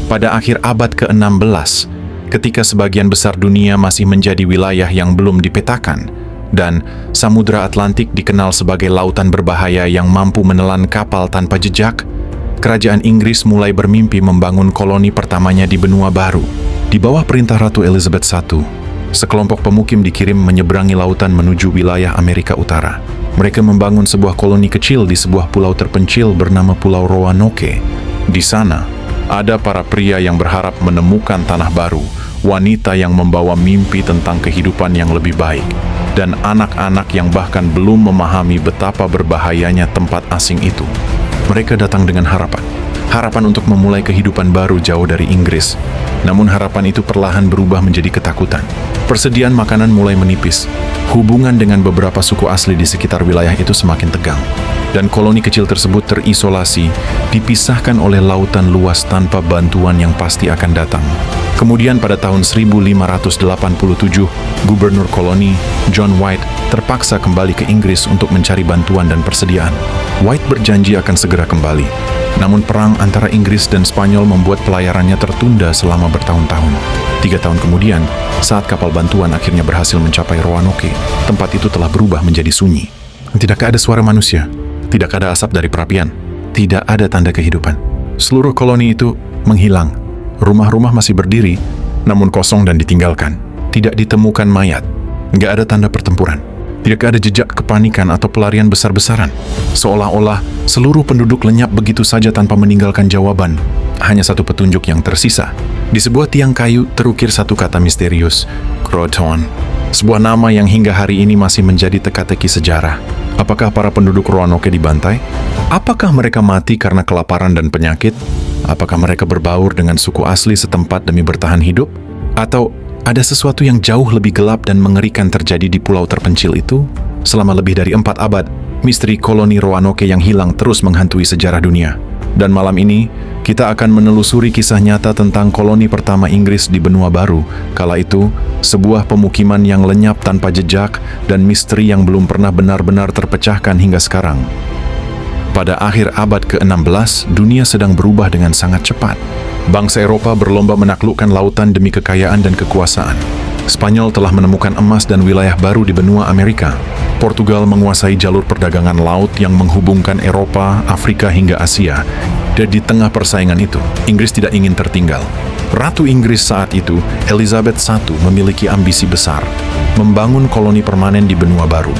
pada akhir abad ke-16, ketika sebagian besar dunia masih menjadi wilayah yang belum dipetakan, dan Samudra Atlantik dikenal sebagai lautan berbahaya yang mampu menelan kapal tanpa jejak, kerajaan Inggris mulai bermimpi membangun koloni pertamanya di benua baru. Di bawah perintah Ratu Elizabeth I, sekelompok pemukim dikirim menyeberangi lautan menuju wilayah Amerika Utara. Mereka membangun sebuah koloni kecil di sebuah pulau terpencil bernama Pulau Roanoke. Di sana, ada para pria yang berharap menemukan tanah baru, wanita yang membawa mimpi tentang kehidupan yang lebih baik, dan anak-anak yang bahkan belum memahami betapa berbahayanya tempat asing itu. Mereka datang dengan harapan untuk memulai kehidupan baru jauh dari Inggris. Namun harapan itu perlahan berubah menjadi ketakutan. Persediaan makanan mulai menipis. Hubungan dengan beberapa suku asli di sekitar wilayah itu semakin tegang. Dan koloni kecil tersebut terisolasi, dipisahkan oleh lautan luas tanpa bantuan yang pasti akan datang. Kemudian pada tahun 1587, gubernur koloni, John White, terpaksa kembali ke Inggris untuk mencari bantuan dan persediaan. White berjanji akan segera kembali. Namun perang antara Inggris dan Spanyol membuat pelayarannya tertunda selama bertahun-tahun. 3 tahun kemudian, saat kapal bantuan akhirnya berhasil mencapai Roanoke, tempat itu telah berubah menjadi sunyi. Tidak ada suara manusia, tidak ada asap dari perapian, tidak ada tanda kehidupan. Seluruh koloni itu menghilang. Rumah-rumah masih berdiri, namun kosong dan ditinggalkan. Tidak ditemukan mayat, nggak ada tanda pertempuran. Tidak ada jejak kepanikan atau pelarian besar-besaran. Seolah-olah seluruh penduduk lenyap begitu saja tanpa meninggalkan jawaban. Hanya satu petunjuk yang tersisa. Di sebuah tiang kayu terukir satu kata misterius, Croton. Sebuah nama yang hingga hari ini masih menjadi teka-teki sejarah. Apakah para penduduk Roanoke dibantai? Apakah mereka mati karena kelaparan dan penyakit? Apakah mereka berbaur dengan suku asli setempat demi bertahan hidup? Atau ada sesuatu yang jauh lebih gelap dan mengerikan terjadi di pulau terpencil itu? Selama lebih dari 4 abad, misteri koloni Roanoke yang hilang terus menghantui sejarah dunia. Dan malam ini, kita akan menelusuri kisah nyata tentang koloni pertama Inggris di benua baru. Kala itu, sebuah pemukiman yang lenyap tanpa jejak dan misteri yang belum pernah benar-benar terpecahkan hingga sekarang. Pada akhir abad ke-16, dunia sedang berubah dengan sangat cepat. Bangsa Eropa berlomba menaklukkan lautan demi kekayaan dan kekuasaan. Spanyol telah menemukan emas dan wilayah baru di benua Amerika. Portugal menguasai jalur perdagangan laut yang menghubungkan Eropa, Afrika hingga Asia. Dan di tengah persaingan itu, Inggris tidak ingin tertinggal. Ratu Inggris saat itu, Elizabeth I, memiliki ambisi besar, membangun koloni permanen di benua baru.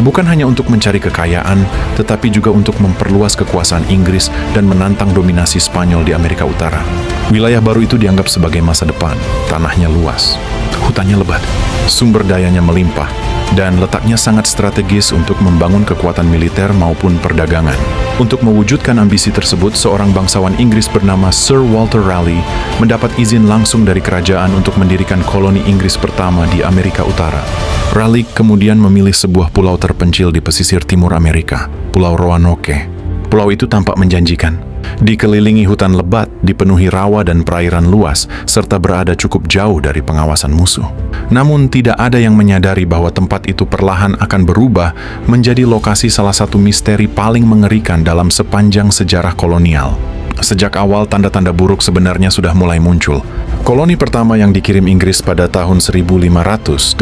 Bukan hanya untuk mencari kekayaan, tetapi juga untuk memperluas kekuasaan Inggris dan menantang dominasi Spanyol di Amerika Utara. Wilayah baru itu dianggap sebagai masa depan. Tanahnya luas, hutannya lebat, sumber dayanya melimpah, dan letaknya sangat strategis untuk membangun kekuatan militer maupun perdagangan. Untuk mewujudkan ambisi tersebut, seorang bangsawan Inggris bernama Sir Walter Raleigh mendapat izin langsung dari kerajaan untuk mendirikan koloni Inggris pertama di Amerika Utara. Raleigh kemudian memilih sebuah pulau terpencil di pesisir timur Amerika, Pulau Roanoke. Pulau itu tampak menjanjikan. Dikelilingi hutan lebat, dipenuhi rawa dan perairan luas, serta berada cukup jauh dari pengawasan musuh. Namun tidak ada yang menyadari bahwa tempat itu perlahan akan berubah menjadi lokasi salah satu misteri paling mengerikan dalam sepanjang sejarah kolonial. Sejak awal, tanda-tanda buruk sebenarnya sudah mulai muncul. Koloni pertama yang dikirim Inggris pada tahun 1585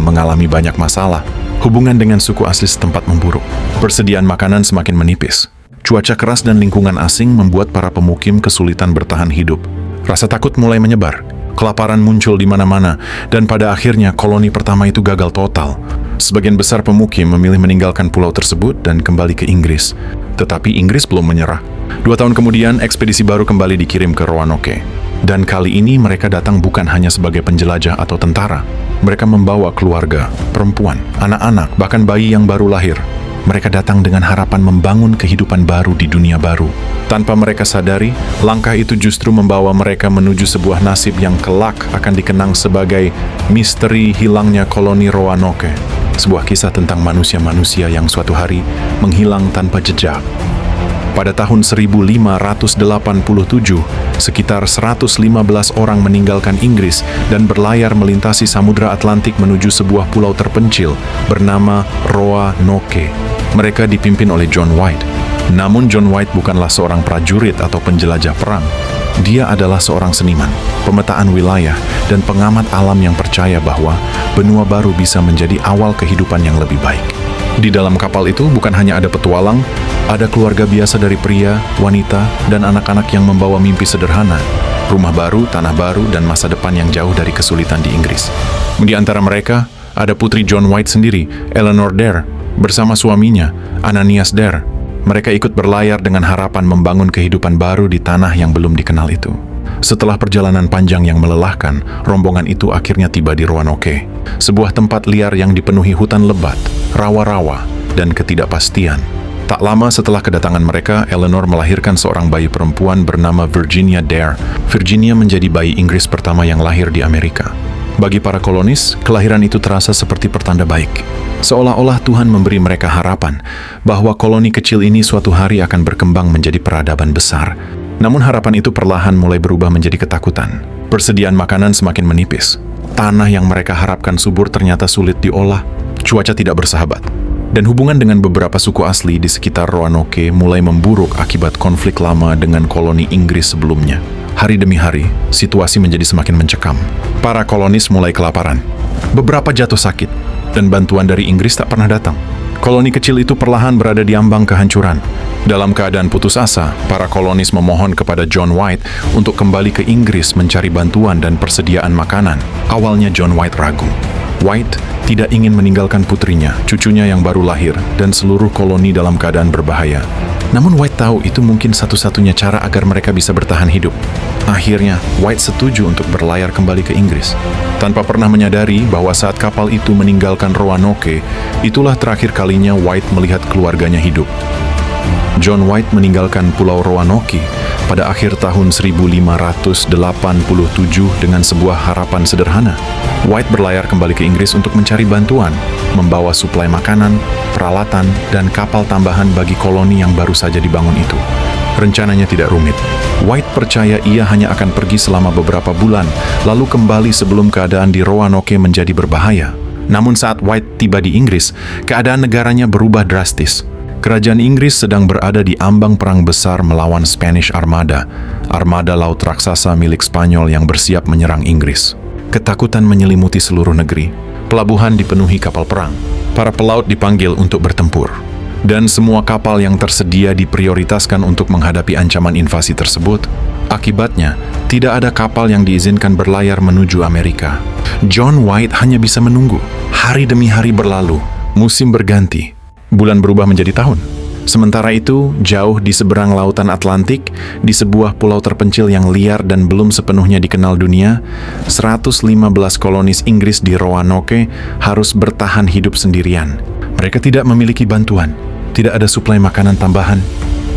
mengalami banyak masalah. Hubungan dengan suku asli setempat memburuk. Persediaan makanan semakin menipis. Cuaca keras dan lingkungan asing membuat para pemukim kesulitan bertahan hidup. Rasa takut mulai menyebar. Kelaparan muncul di mana-mana, dan pada akhirnya koloni pertama itu gagal total. Sebagian besar pemukim memilih meninggalkan pulau tersebut dan kembali ke Inggris. Tetapi Inggris belum menyerah. 2 tahun kemudian, ekspedisi baru kembali dikirim ke Roanoke. Dan kali ini mereka datang bukan hanya sebagai penjelajah atau tentara. Mereka membawa keluarga, perempuan, anak-anak, bahkan bayi yang baru lahir. Mereka datang dengan harapan membangun kehidupan baru di dunia baru. Tanpa mereka sadari, langkah itu justru membawa mereka menuju sebuah nasib yang kelak akan dikenang sebagai misteri hilangnya koloni Roanoke. Sebuah kisah tentang manusia-manusia yang suatu hari menghilang tanpa jejak. Pada tahun 1587, sekitar 115 orang meninggalkan Inggris dan berlayar melintasi Samudra Atlantik menuju sebuah pulau terpencil bernama Roanoke. Mereka dipimpin oleh John White. Namun John White bukanlah seorang prajurit atau penjelajah perang. Dia adalah seorang seniman, pemetaan wilayah, dan pengamat alam yang percaya bahwa benua baru bisa menjadi awal kehidupan yang lebih baik. Di dalam kapal itu bukan hanya ada petualang, ada keluarga biasa dari pria, wanita, dan anak-anak yang membawa mimpi sederhana, rumah baru, tanah baru, dan masa depan yang jauh dari kesulitan di Inggris. Di antara mereka, ada putri John White sendiri, Eleanor Dare, bersama suaminya, Ananias Dare. Mereka ikut berlayar dengan harapan membangun kehidupan baru di tanah yang belum dikenal itu. Setelah perjalanan panjang yang melelahkan, rombongan itu akhirnya tiba di Roanoke, sebuah tempat liar yang dipenuhi hutan lebat, rawa-rawa, dan ketidakpastian. Tak lama setelah kedatangan mereka, Eleanor melahirkan seorang bayi perempuan bernama Virginia Dare. Virginia menjadi bayi Inggris pertama yang lahir di Amerika. Bagi para kolonis, kelahiran itu terasa seperti pertanda baik. Seolah-olah Tuhan memberi mereka harapan bahwa koloni kecil ini suatu hari akan berkembang menjadi peradaban besar. Namun harapan itu perlahan mulai berubah menjadi ketakutan. Persediaan makanan semakin menipis. Tanah yang mereka harapkan subur ternyata sulit diolah. Cuaca tidak bersahabat. Dan hubungan dengan beberapa suku asli di sekitar Roanoke mulai memburuk akibat konflik lama dengan koloni Inggris sebelumnya. Hari demi hari, situasi menjadi semakin mencekam. Para kolonis mulai kelaparan. Beberapa jatuh sakit, dan bantuan dari Inggris tak pernah datang. Koloni kecil itu perlahan berada di ambang kehancuran. Dalam keadaan putus asa, para kolonis memohon kepada John White untuk kembali ke Inggris mencari bantuan dan persediaan makanan. Awalnya John White ragu. White tidak ingin meninggalkan putrinya, cucunya yang baru lahir, dan seluruh koloni dalam keadaan berbahaya. Namun White tahu itu mungkin satu-satunya cara agar mereka bisa bertahan hidup. Akhirnya, White setuju untuk berlayar kembali ke Inggris. Tanpa pernah menyadari bahwa saat kapal itu meninggalkan Roanoke, itulah terakhir kalinya White melihat keluarganya hidup. John White meninggalkan Pulau Roanoke pada akhir tahun 1587 dengan sebuah harapan sederhana. White berlayar kembali ke Inggris untuk mencari bantuan, membawa suplai makanan, peralatan, dan kapal tambahan bagi koloni yang baru saja dibangun itu. Rencananya tidak rumit. White percaya ia hanya akan pergi selama beberapa bulan, lalu kembali sebelum keadaan di Roanoke menjadi berbahaya. Namun saat White tiba di Inggris, keadaan negaranya berubah drastis. Kerajaan Inggris sedang berada di ambang perang besar melawan Spanish Armada, armada laut raksasa milik Spanyol yang bersiap menyerang Inggris. Ketakutan menyelimuti seluruh negeri. Pelabuhan dipenuhi kapal perang. Para pelaut dipanggil untuk bertempur. Dan semua kapal yang tersedia diprioritaskan untuk menghadapi ancaman invasi tersebut. Akibatnya, tidak ada kapal yang diizinkan berlayar menuju Amerika. John White hanya bisa menunggu. Hari demi hari berlalu. Musim berganti. Bulan berubah menjadi tahun. Sementara itu, jauh di seberang lautan Atlantik, di sebuah pulau terpencil yang liar dan belum sepenuhnya dikenal dunia, 115 kolonis Inggris di Roanoke harus bertahan hidup sendirian. Mereka tidak memiliki bantuan, tidak ada suplai makanan tambahan,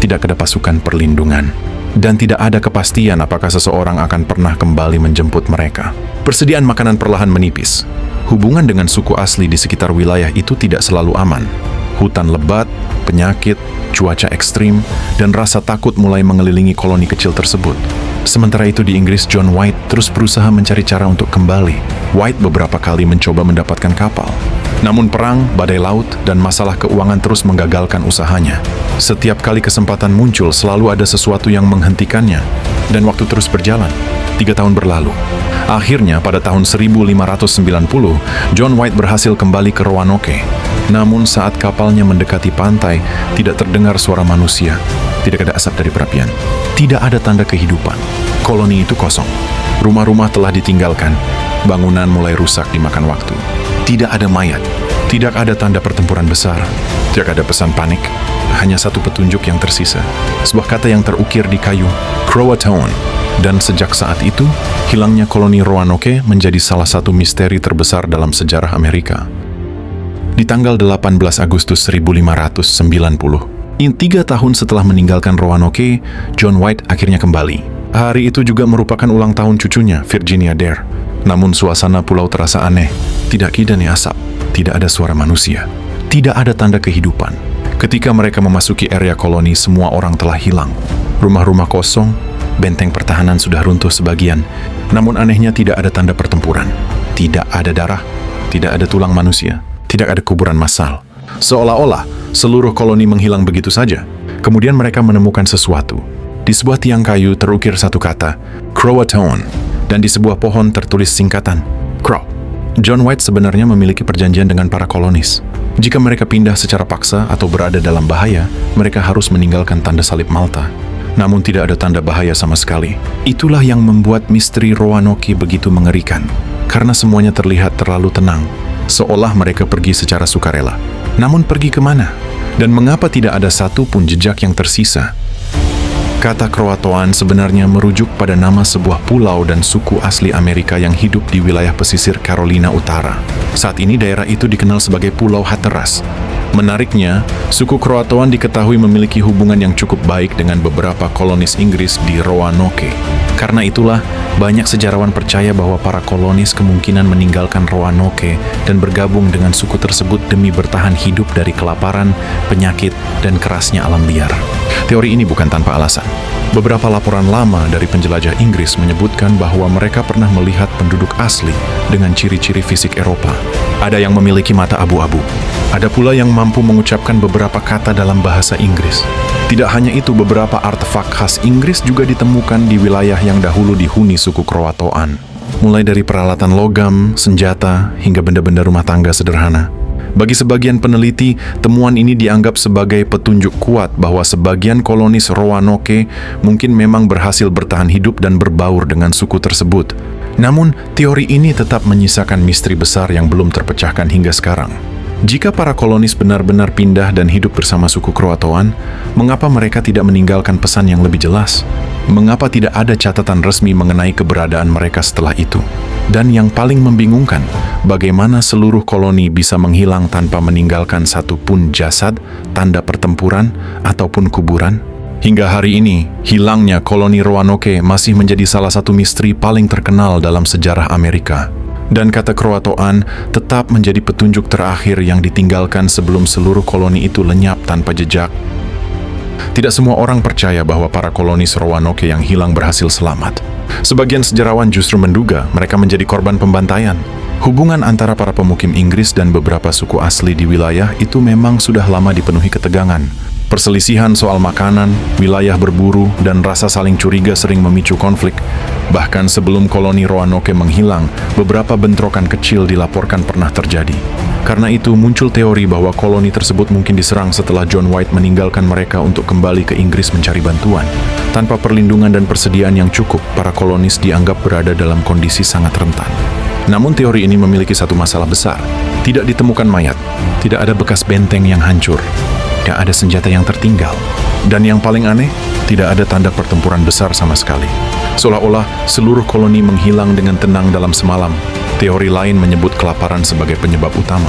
tidak ada pasukan perlindungan, dan tidak ada kepastian apakah seseorang akan pernah kembali menjemput mereka. Persediaan makanan perlahan menipis. Hubungan dengan suku asli di sekitar wilayah itu tidak selalu aman. Hutan lebat, penyakit, cuaca ekstrim, dan rasa takut mulai mengelilingi koloni kecil tersebut. Sementara itu di Inggris, John White terus berusaha mencari cara untuk kembali. White beberapa kali mencoba mendapatkan kapal. Namun perang, badai laut, dan masalah keuangan terus menggagalkan usahanya. Setiap kali kesempatan muncul, selalu ada sesuatu yang menghentikannya. Dan waktu terus berjalan. 3 tahun berlalu. Akhirnya, pada tahun 1590, John White berhasil kembali ke Roanoke. Namun saat kapalnya mendekati pantai, tidak terdengar suara manusia, tidak ada asap dari perapian, tidak ada tanda kehidupan. Koloni itu kosong. Rumah-rumah telah ditinggalkan, bangunan mulai rusak dimakan waktu. Tidak ada mayat, tidak ada tanda pertempuran besar, tidak ada pesan panik, hanya satu petunjuk yang tersisa. Sebuah kata yang terukir di kayu, Croatoan. Dan sejak saat itu, hilangnya koloni Roanoke menjadi salah satu misteri terbesar dalam sejarah Amerika. Di tanggal 18 Agustus 1590, 3 tahun setelah meninggalkan Roanoke, John White akhirnya kembali. Hari itu juga merupakan ulang tahun cucunya, Virginia Dare. Namun suasana pulau terasa aneh. Tidak kidani asap, tidak ada suara manusia, tidak ada tanda kehidupan. Ketika mereka memasuki area koloni, semua orang telah hilang. Rumah-rumah kosong, benteng pertahanan sudah runtuh sebagian. Namun anehnya tidak ada tanda pertempuran. Tidak ada darah, tidak ada tulang manusia, tidak ada kuburan massal. Seolah-olah seluruh koloni menghilang begitu saja. Kemudian mereka menemukan sesuatu. Di sebuah tiang kayu terukir satu kata, Croatoan, dan di sebuah pohon tertulis singkatan, Crow. John White sebenarnya memiliki perjanjian dengan para kolonis. Jika mereka pindah secara paksa atau berada dalam bahaya, mereka harus meninggalkan tanda salib Malta. Namun tidak ada tanda bahaya sama sekali. Itulah yang membuat misteri Roanoke begitu mengerikan, karena semuanya terlihat terlalu tenang, seolah mereka pergi secara sukarela. Namun pergi kemana? Dan mengapa tidak ada satu pun jejak yang tersisa? Kata Croatoan sebenarnya merujuk pada nama sebuah pulau dan suku asli Amerika yang hidup di wilayah pesisir Carolina Utara. Saat ini daerah itu dikenal sebagai Pulau Hatteras. Menariknya, suku Croatoan diketahui memiliki hubungan yang cukup baik dengan beberapa kolonis Inggris di Roanoke. Karena itulah, banyak sejarawan percaya bahwa para kolonis kemungkinan meninggalkan Roanoke dan bergabung dengan suku tersebut demi bertahan hidup dari kelaparan, penyakit, dan kerasnya alam liar. Teori ini bukan tanpa alasan. Beberapa laporan lama dari penjelajah Inggris menyebutkan bahwa mereka pernah melihat penduduk asli dengan ciri-ciri fisik Eropa. Ada yang memiliki mata abu-abu. Ada pula yang mampu mengucapkan beberapa kata dalam bahasa Inggris. Tidak hanya itu, beberapa artefak khas Inggris juga ditemukan di wilayah yang dahulu dihuni suku Croatoan. Mulai dari peralatan logam, senjata, hingga benda-benda rumah tangga sederhana. Bagi sebagian peneliti, temuan ini dianggap sebagai petunjuk kuat bahwa sebagian kolonis Roanoke mungkin memang berhasil bertahan hidup dan berbaur dengan suku tersebut. Namun, teori ini tetap menyisakan misteri besar yang belum terpecahkan hingga sekarang. Jika para kolonis benar-benar pindah dan hidup bersama suku Croatoan, mengapa mereka tidak meninggalkan pesan yang lebih jelas? Mengapa tidak ada catatan resmi mengenai keberadaan mereka setelah itu? Dan yang paling membingungkan, bagaimana seluruh koloni bisa menghilang tanpa meninggalkan satu pun jasad, tanda pertempuran, ataupun kuburan? Hingga hari ini, hilangnya koloni Roanoke masih menjadi salah satu misteri paling terkenal dalam sejarah Amerika. Dan kata Croatoan tetap menjadi petunjuk terakhir yang ditinggalkan sebelum seluruh koloni itu lenyap tanpa jejak. Tidak semua orang percaya bahwa para kolonis Roanoke yang hilang berhasil selamat. Sebagian sejarawan justru menduga mereka menjadi korban pembantaian. Hubungan antara para pemukim Inggris dan beberapa suku asli di wilayah itu memang sudah lama dipenuhi ketegangan. Perselisihan soal makanan, wilayah berburu, dan rasa saling curiga sering memicu konflik. Bahkan sebelum koloni Roanoke menghilang, beberapa bentrokan kecil dilaporkan pernah terjadi. Karena itu muncul teori bahwa koloni tersebut mungkin diserang setelah John White meninggalkan mereka untuk kembali ke Inggris mencari bantuan. Tanpa perlindungan dan persediaan yang cukup, para kolonis dianggap berada dalam kondisi sangat rentan. Namun teori ini memiliki satu masalah besar. Tidak ditemukan mayat, tidak ada bekas benteng yang hancur, tidak ada senjata yang tertinggal. Dan yang paling aneh, tidak ada tanda pertempuran besar sama sekali. Seolah-olah seluruh koloni menghilang dengan tenang dalam semalam. Teori lain menyebut kelaparan sebagai penyebab utama.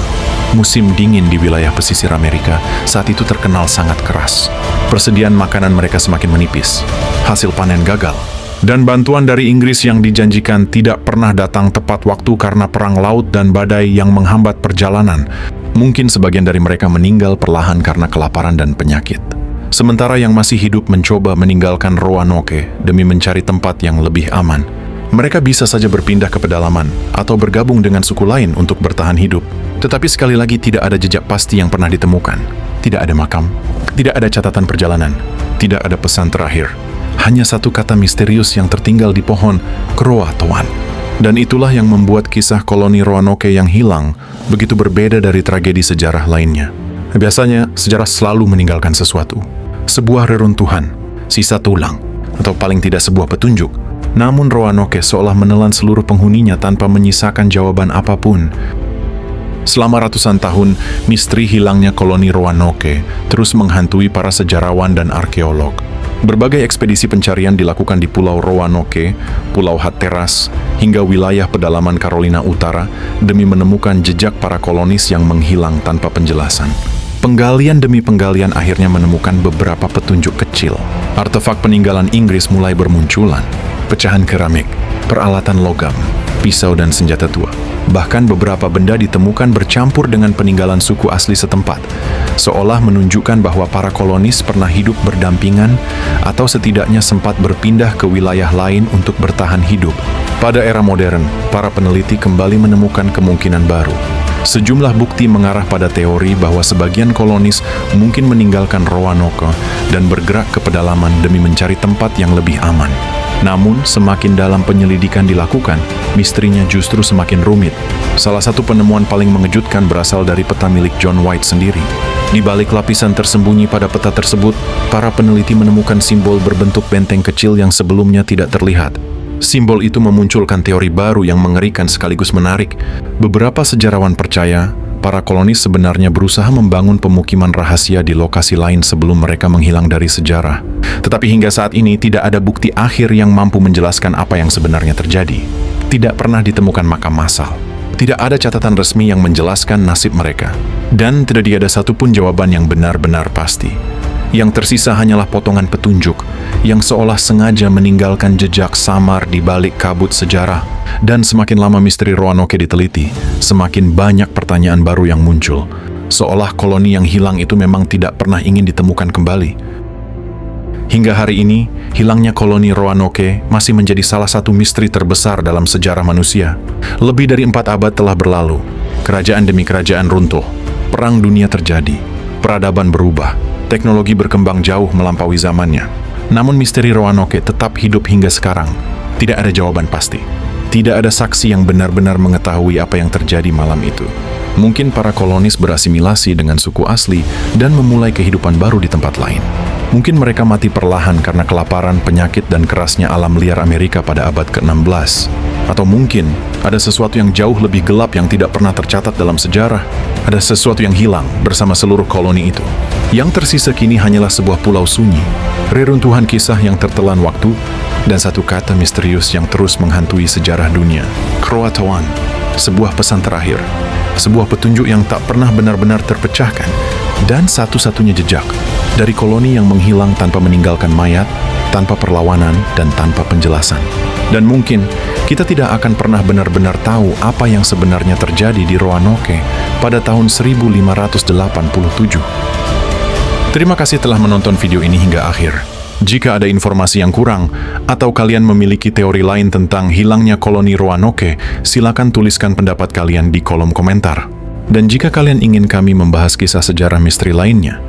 Musim dingin di wilayah pesisir Amerika saat itu terkenal sangat keras. Persediaan makanan mereka semakin menipis. Hasil panen gagal. Dan bantuan dari Inggris yang dijanjikan tidak pernah datang tepat waktu karena perang laut dan badai yang menghambat perjalanan. Mungkin sebagian dari mereka meninggal perlahan karena kelaparan dan penyakit. Sementara yang masih hidup mencoba meninggalkan Roanoke demi mencari tempat yang lebih aman. Mereka bisa saja berpindah ke pedalaman atau bergabung dengan suku lain untuk bertahan hidup. Tetapi sekali lagi tidak ada jejak pasti yang pernah ditemukan. Tidak ada makam, tidak ada catatan perjalanan, tidak ada pesan terakhir. Hanya satu kata misterius yang tertinggal di pohon, Croatoan. Dan itulah yang membuat kisah koloni Roanoke yang hilang begitu berbeda dari tragedi sejarah lainnya. Biasanya, sejarah selalu meninggalkan sesuatu. Sebuah reruntuhan, sisa tulang, atau paling tidak sebuah petunjuk. Namun Roanoke seolah menelan seluruh penghuninya tanpa menyisakan jawaban apapun. Selama ratusan tahun, misteri hilangnya koloni Roanoke terus menghantui para sejarawan dan arkeolog. Berbagai ekspedisi pencarian dilakukan di Pulau Roanoke, Pulau Hatteras, hingga wilayah pedalaman Carolina Utara demi menemukan jejak para kolonis yang menghilang tanpa penjelasan. Penggalian demi penggalian akhirnya menemukan beberapa petunjuk kecil. Artefak peninggalan Inggris mulai bermunculan. Pecahan keramik, peralatan logam, pisau dan senjata tua. Bahkan beberapa benda ditemukan bercampur dengan peninggalan suku asli setempat, seolah menunjukkan bahwa para kolonis pernah hidup berdampingan atau setidaknya sempat berpindah ke wilayah lain untuk bertahan hidup. Pada era modern, para peneliti kembali menemukan kemungkinan baru. Sejumlah bukti mengarah pada teori bahwa sebagian kolonis mungkin meninggalkan Roanoke dan bergerak ke pedalaman demi mencari tempat yang lebih aman. Namun, semakin dalam penyelidikan dilakukan, misterinya justru semakin rumit. Salah satu penemuan paling mengejutkan berasal dari peta milik John White sendiri. Di balik lapisan tersembunyi pada peta tersebut, para peneliti menemukan simbol berbentuk benteng kecil yang sebelumnya tidak terlihat. Simbol itu memunculkan teori baru yang mengerikan sekaligus menarik. Beberapa sejarawan percaya, para kolonis sebenarnya berusaha membangun pemukiman rahasia di lokasi lain sebelum mereka menghilang dari sejarah. Tetapi hingga saat ini tidak ada bukti akhir yang mampu menjelaskan apa yang sebenarnya terjadi. Tidak pernah ditemukan makam massal. Tidak ada catatan resmi yang menjelaskan nasib mereka. Dan tidak ada satupun jawaban yang benar-benar pasti. Yang tersisa hanyalah potongan petunjuk yang seolah sengaja meninggalkan jejak samar di balik kabut sejarah. Dan semakin lama misteri Roanoke diteliti, semakin banyak pertanyaan baru yang muncul. Seolah koloni yang hilang itu memang tidak pernah ingin ditemukan kembali. Hingga hari ini, hilangnya koloni Roanoke masih menjadi salah satu misteri terbesar dalam sejarah manusia. Lebih dari 4 abad telah berlalu, kerajaan demi kerajaan runtuh, perang dunia terjadi, peradaban berubah, teknologi berkembang jauh melampaui zamannya. Namun misteri Roanoke tetap hidup hingga sekarang. Tidak ada jawaban pasti. Tidak ada saksi yang benar-benar mengetahui apa yang terjadi malam itu. Mungkin para kolonis berasimilasi dengan suku asli dan memulai kehidupan baru di tempat lain. Mungkin mereka mati perlahan karena kelaparan, penyakit, dan kerasnya alam liar Amerika pada abad ke-16. Atau mungkin ada sesuatu yang jauh lebih gelap yang tidak pernah tercatat dalam sejarah. Ada sesuatu yang hilang bersama seluruh koloni itu. Yang tersisa kini hanyalah sebuah pulau sunyi, reruntuhan kisah yang tertelan waktu, dan satu kata misterius yang terus menghantui sejarah dunia. Croatoan, sebuah pesan terakhir, sebuah petunjuk yang tak pernah benar-benar terpecahkan, dan satu-satunya jejak dari koloni yang menghilang tanpa meninggalkan mayat, tanpa perlawanan, dan tanpa penjelasan. Dan mungkin kita tidak akan pernah benar-benar tahu apa yang sebenarnya terjadi di Roanoke pada tahun 1587. Terima kasih telah menonton video ini hingga akhir. Jika ada informasi yang kurang, atau kalian memiliki teori lain tentang hilangnya koloni Roanoke, silakan tuliskan pendapat kalian di kolom komentar. Dan jika kalian ingin kami membahas kisah sejarah misteri lainnya,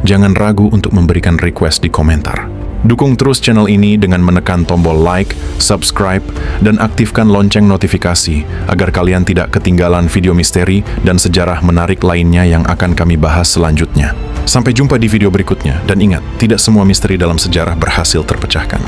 jangan ragu untuk memberikan request di komentar. Dukung terus channel ini dengan menekan tombol like, subscribe, dan aktifkan lonceng notifikasi agar kalian tidak ketinggalan video misteri dan sejarah menarik lainnya yang akan kami bahas selanjutnya. Sampai jumpa di video berikutnya, dan ingat, tidak semua misteri dalam sejarah berhasil terpecahkan.